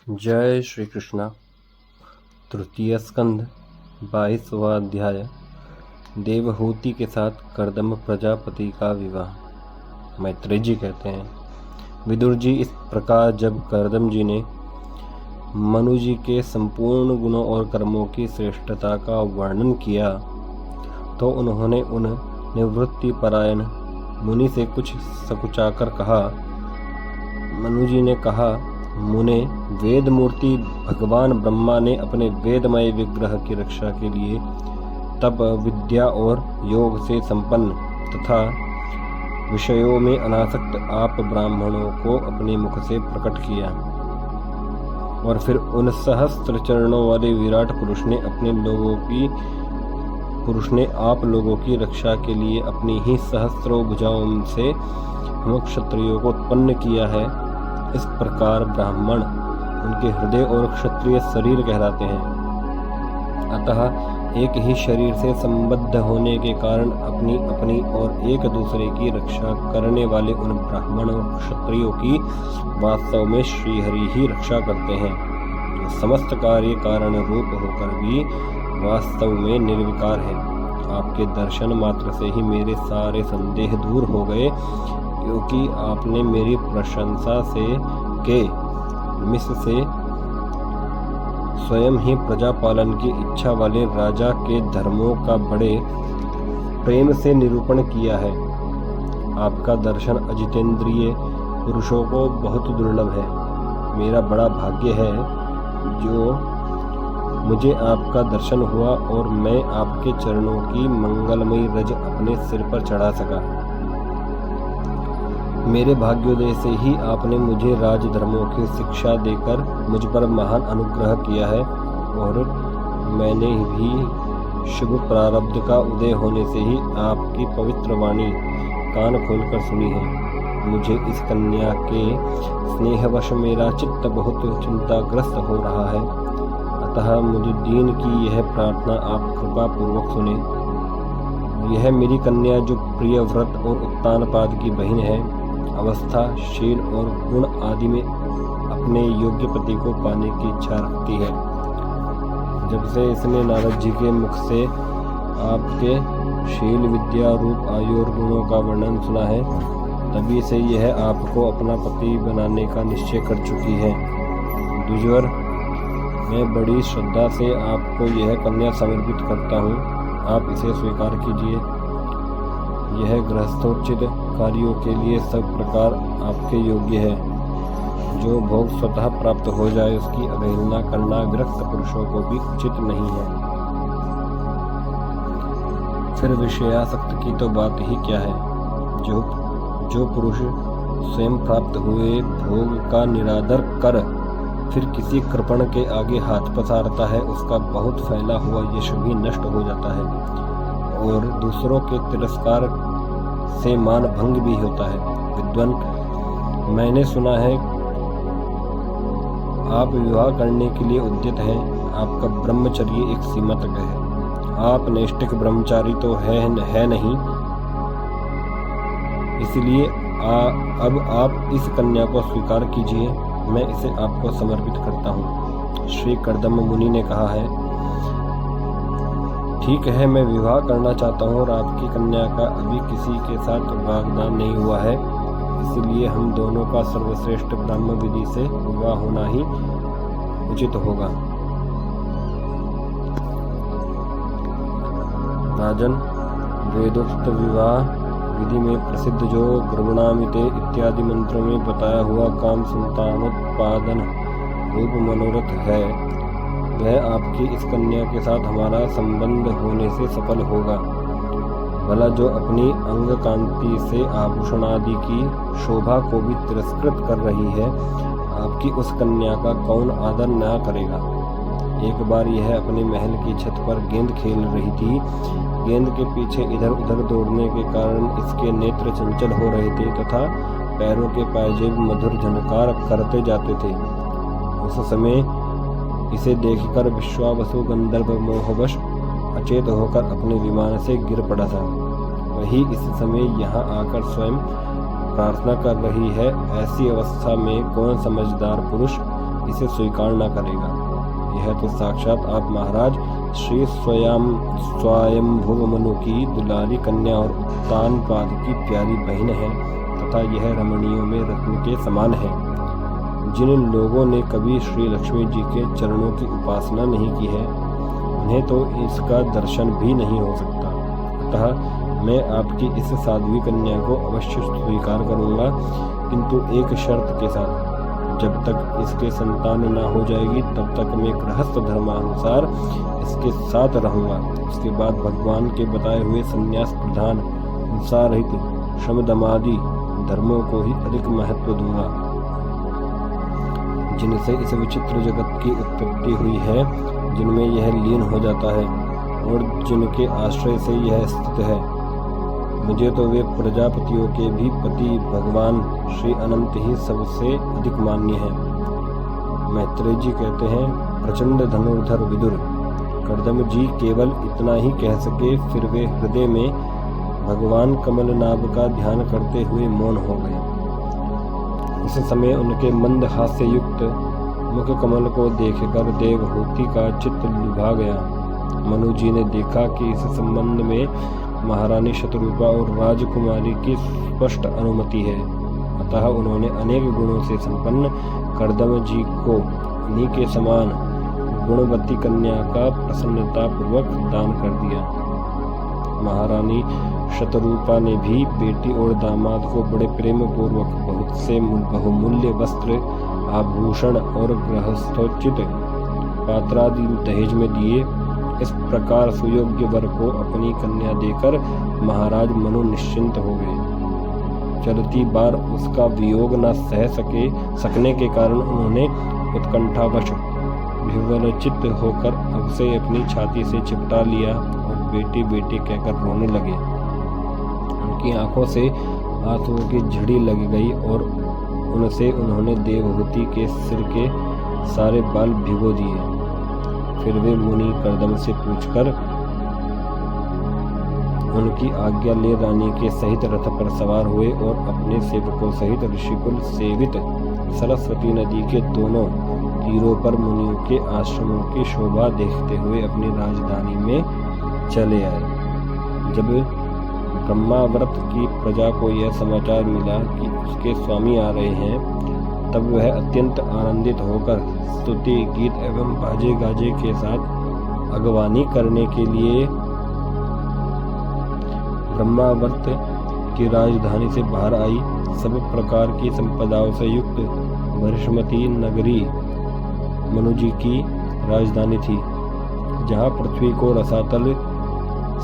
जय श्री कृष्णा। तृतीय स्कंद 22वां अध्याय। देवहूति के साथ कर्दम प्रजापति का विवाह। मैत्रेय जी कहते हैं, विदुर जी, इस प्रकार जब कर्दम जी ने मनु जी के संपूर्ण गुणों और कर्मों की श्रेष्ठता का वर्णन किया तो उन्होंने उन निवृत्ति परायण मुनि से कुछ सकुचाकर कहा। मनु जी ने कहा, मुने, वेद मूर्ति भगवान ब्रह्मा ने अपने वेदमय विग्रह की रक्षा के लिए तप, विद्या और योग से संपन्न तथा विषयों में अनासक्त आप ब्राह्मणों को अपने मुख से प्रकट किया और फिर उन सहस्त्र चरणों वाले विराट पुरुष ने आप लोगों की रक्षा के लिए अपनी ही सहस्त्रों भुजाओं से हम क्षत्रियों को उत्पन्न किया है। इस प्रकार ब्राह्मण उनके हृदय और क्षत्रिय शरीर कहलाते हैं। अतः एक ही शरीर से संबद्ध होने के कारण अपनी अपनी और एक दूसरे की रक्षा करने वाले उन ब्राह्मण और क्षत्रियों की वास्तव में श्रीहरि ही रक्षा करते हैं, जो समस्त कार्य कारण रूप होकर भी वास्तव में निर्विकार है। आपके दर्शन मात्र से ही मेरे सारे संदेह दूर हो गए, क्योंकि आपने मेरी प्रशंसा से स्वयं ही प्रजा पालन की इच्छा वाले राजा के धर्मों का बड़े प्रेम से निरूपण किया है। आपका दर्शन अजितेंद्रिय पुरुषों को बहुत दुर्लभ है। मेरा बड़ा भाग्य है जो मुझे आपका दर्शन हुआ और मैं आपके चरणों की मंगलमयी रज अपने सिर पर चढ़ा सका। मेरे भाग्योदय से ही आपने मुझे राजधर्मों की शिक्षा देकर मुझ पर महान अनुग्रह किया है और मैंने भी शुभ प्रारब्ध का उदय होने से ही आपकी पवित्र वाणी कान खोलकर सुनी है। मुझे इस कन्या के स्नेहवश मेरा चित्त बहुत चिंताग्रस्त हो रहा है, अतः मुझे दीन की यह प्रार्थना आप कृपा पूर्वक सुने। यह मेरी कन्या जो प्रिय व्रत और उत्तानपाद की बहन है, अवस्था, शील और गुण आदि में अपने योग्य पति को पाने की इच्छा रखती है। जब से इसने नारद जी के मुख से आपके शील, विद्या, रूप, आयु और गुणों का वर्णन सुना है, तभी से यह आपको अपना पति बनाने का निश्चय कर चुकी है। द्विजवर, मैं बड़ी श्रद्धा से आपको यह कन्या समर्पित करता हूँ। आप इसे स्वीकार कीजिए। यह गृहस्थोचित कार्यों के लिए सब प्रकार आपके योग्य है। जो भोग स्वतः प्राप्त हो जाए उसकी अवहेलना करना विरक्त पुरुषों को भी उचित नहीं है। फिर विषयासक्त की तो बात ही क्या है। जो पुरुष स्वयं प्राप्त हुए भोग का निरादर कर फिर किसी कृपण के आगे हाथ पसारता है, उसका बहुत फैला हुआ यश भी नष्ट हो जाता है और दूसरों के तिरस्कार से मान भंग भी होता है। विद्वान, मैंने सुना है आप विवाह करने के लिए उद्यत हैं। आपका ब्रह्मचर्य एक सीमा तक है। आप नैष्ठिक ब्रह्मचारी तो है नहीं, इसलिए अब आप इस कन्या को स्वीकार कीजिए। मैं इसे आपको समर्पित करता हूँ। श्री कर्दम मुनि ने कहा है, ठीक है, मैं विवाह करना चाहता हूँ और आपकी कन्या का अभी किसी के साथ वाग्दान नहीं हुआ है, इसलिए हम दोनों का सर्वश्रेष्ठ ब्रह्म विधि से विवाह होना ही उचित होगा। राजन, वेदोक्त विवाह विधि में प्रसिद्ध जो गर्भणामिते इत्यादि मंत्रों में बताया हुआ काम संतानोत्पादन रूप मनोरथ है, वह आपकी इस कन्या के साथ हमारा संबंध होने से सफल होगा। भला जो अपनी अंग कांति से आभूषण आदि की शोभा को भी तिरस्कृत कर रही है, आपकी उस कन्या का कौन आदर न करेगा। एक बार यह अपने महल की छत पर गेंद खेल रही थी। गेंद के पीछे इधर उधर दौड़ने के कारण इसके नेत्र चंचल हो रहे थे तथा पैरों के पायजेब मधुर झनकार करते जाते थे। उस समय इसे देखकर विश्वावसु गंधर्व मोहवश अचेत होकर अपने विमान से गिर पड़ा था। वही इस समय यहाँ आकर स्वयं प्रार्थना कर रही है। ऐसी अवस्था में कौन समझदार पुरुष इसे स्वीकार न करेगा। यह तो साक्षात आप महाराज श्री स्वयंभुव मनु की दुलारी कन्या और उत्तानपाद की प्यारी बहन है तथा यह रमणियों में रत्न के समान है। जिन लोगों ने कभी श्री लक्ष्मी जी के चरणों की उपासना नहीं की है उन्हें तो इसका दर्शन भी नहीं हो सकता। अतः मैं आपकी इस साध्वी कन्या को अवश्य स्वीकार करूंगा, किंतु एक शर्त के साथ। जब तक इसके संतान न हो जाएगी तब तक मैं गृहस्थ धर्मानुसार इसके साथ रहूंगा। उसके बाद भगवान के बताए हुए संन्यास प्रधान हिंसा रहित शमदमादि धर्मों को ही अधिक महत्व दूंगा, जिनसे इस विचित्र जगत की उत्पत्ति हुई है, जिनमें यह लीन हो जाता है और जिनके आश्रय से यह स्थित है। मुझे तो वे प्रजापतियों के भी पति भगवान श्री अनंत ही सबसे अधिक मान्य है। मैत्रेय जी कहते हैं, प्रचंड धनुर्धर विदुर कर्दम जी केवल इतना ही कह सके, फिर वे हृदय में भगवान कमलनाभ का ध्यान करते हुए मौन हो गए। उस समय उनके मंद हास्य युक्त मुख कमल को देखकर देवहूति का चित्त लुभा गया। मनु जी ने देखा कि इस संबंध में महारानी शतरूपा और राजकुमारी की स्पष्ट अनुमति है, अतः उन्होंने अनेक गुणों से संपन्न कर्दम जी को इन्हीं के समान गुणवती कन्या का प्रसन्नतापूर्वक दान कर दिया। महारानी शतरूपा ने भी बेटी और दामाद को बड़े प्रेम पूर्वक बहुत से बहुमूल्य वस्त्र, आभूषण और गृहस्थोचित पात्रादि दहेज में दिए। इस प्रकार सुयोग्य वर को अपनी कन्या देकर महाराज मनु निश्चिंत हो गए। चलती बार उसका वियोग न सह सकने के कारण उन्होंने उत्कंठावश विह्वलचित होकर अब से अपनी छाती से चिपटा लिया और बेटी बेटी कहकर रोने लगे। उनकी आंखों से आंसुओं की झड़ी लग गई और उनसे उन्होंने देवहूति के सिर के सारे बाल भिगो दिए। फिर वे मुनि कर्दम से पूछकर उनकी आज्ञा ले रानी के सहित रथ पर सवार हुए और अपने सेवकों सहित ऋषिकुल सेवित सरस्वती नदी के दोनों तीरों पर मुनियों के आश्रमों की शोभा देखते हुए अपनी राजधानी में चले आए। जब ब्रह्माव्रत की प्रजा को यह समाचार मिला कि उसके स्वामी आ रहे हैं, तब वह अत्यंत आनंदित होकर स्तुति गीत एवं बाजे गाजे के साथ अगवानी करने के लिए ब्रह्मावर्त की राजधानी से बाहर आई। सब प्रकार की संपदाओं से युक्त वर्षमती नगरी मनु जी की राजधानी थी, जहाँ पृथ्वी को रसातल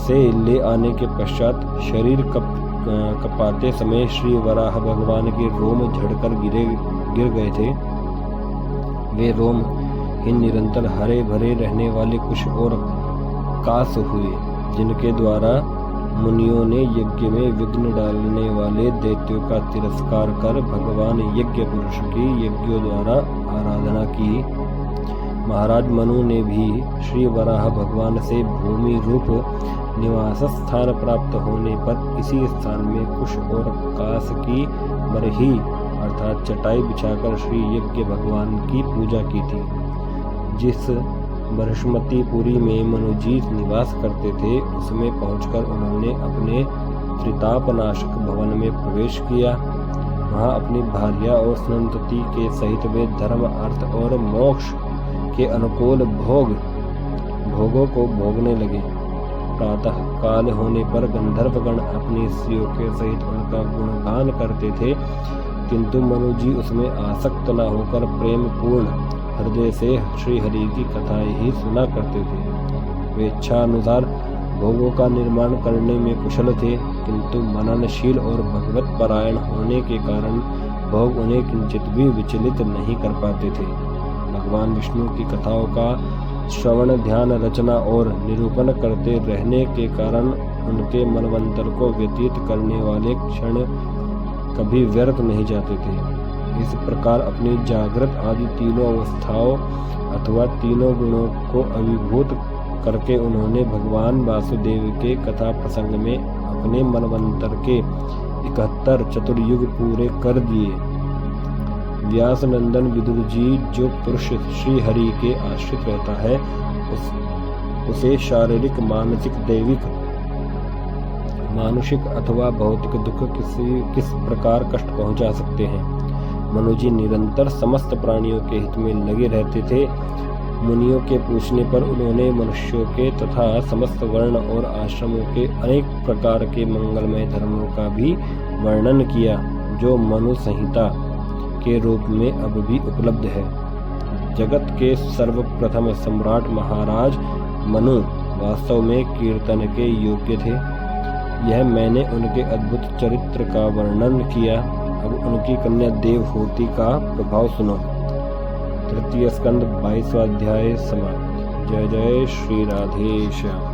से ले आने के पश्चात शरीर कपाते समय श्री वराह भगवान के रोम झड़कर गिर गए थे। वे रोम ही निरंतर हरे भरे रहने वाले कुछ और कास हुए, जिनके द्वारा मुनियों ने यज्ञ में विघ्न डालने वाले दैत्यों का तिरस्कार कर भगवान यज्ञ पुरुष की यज्ञों द्वारा आराधना की। महाराज मनु ने भी श्री वराह भगवान से भूमि रूप निवास स्थान प्राप्त होने पर इसी स्थान में कुश और कास की बरही अर्थात चटाई बिछाकर श्री यज्ञ भगवान की पूजा की थी। जिस बृहस्पतिपुरी में मनुजी निवास करते थे, उसमें पहुंचकर उन्होंने अपने त्रितापनाशक भवन में प्रवेश किया। वहां अपनी भार्या और संतति के सहित वे धर्म, अर्थ और मोक्ष के अनुकूल भोगों को भोगने लगे। प्रातः काल होने पर गंधर्वगण अपनी स्त्रियों के सहित उनका गुणगान करते थे, किंतु मनु जी उसमें आसक्त न होकर प्रेम पूर्ण हृदय से श्री हरि की कथाएं ही सुना करते थे। वे इच्छा अनुसार भोगों का निर्माण करने में कुशल थे, किंतु मननशील और भगवत परायण होने के कारण भोग उन्हें किंचित भी विचलित नहीं कर पाते थे। भगवान विष्णु की कथाओं का श्रवण, ध्यान, रचना और निरूपण करते रहने के कारण उनके मनवंतर को व्यतीत करने वाले क्षण कभी व्यर्थ नहीं जाते थे। इस प्रकार अपनी जागृत आदि तीनों अवस्थाओं अथवा तीनों गुणों को अभिभूत करके उन्होंने भगवान वासुदेव के कथा प्रसंग में अपने मनवंतर के 71 चतुर्युग पूरे कर दिए। व्यास नंदन विदुर जी, जो पुरुष श्री हरि के आश्रित रहता है उसे शारीरिक, मानसिक, दैविक, मानुषिक अथवा भौतिक दुख किस प्रकार कष्ट पहुंचा सकते हैं। मनुजी निरंतर समस्त प्राणियों के हित में लगे रहते थे। मुनियों के पूछने पर उन्होंने मनुष्यों के तथा समस्त वर्ण और आश्रमों के अनेक प्रकार के मंगलमय धर्मों का भी वर्णन किया, जो मनु संहिता के रूप में अब भी उपलब्ध है। जगत के सर्वप्रथम सम्राट महाराज मनु वास्तव में कीर्तन के योग्य थे। यह मैंने उनके अद्भुत चरित्र का वर्णन किया। अब उनकी कन्या देवहूति का प्रभाव सुनो। तृतीय स्कंद 22वां अध्याय समाप्त। जय जय श्री राधेश्याम।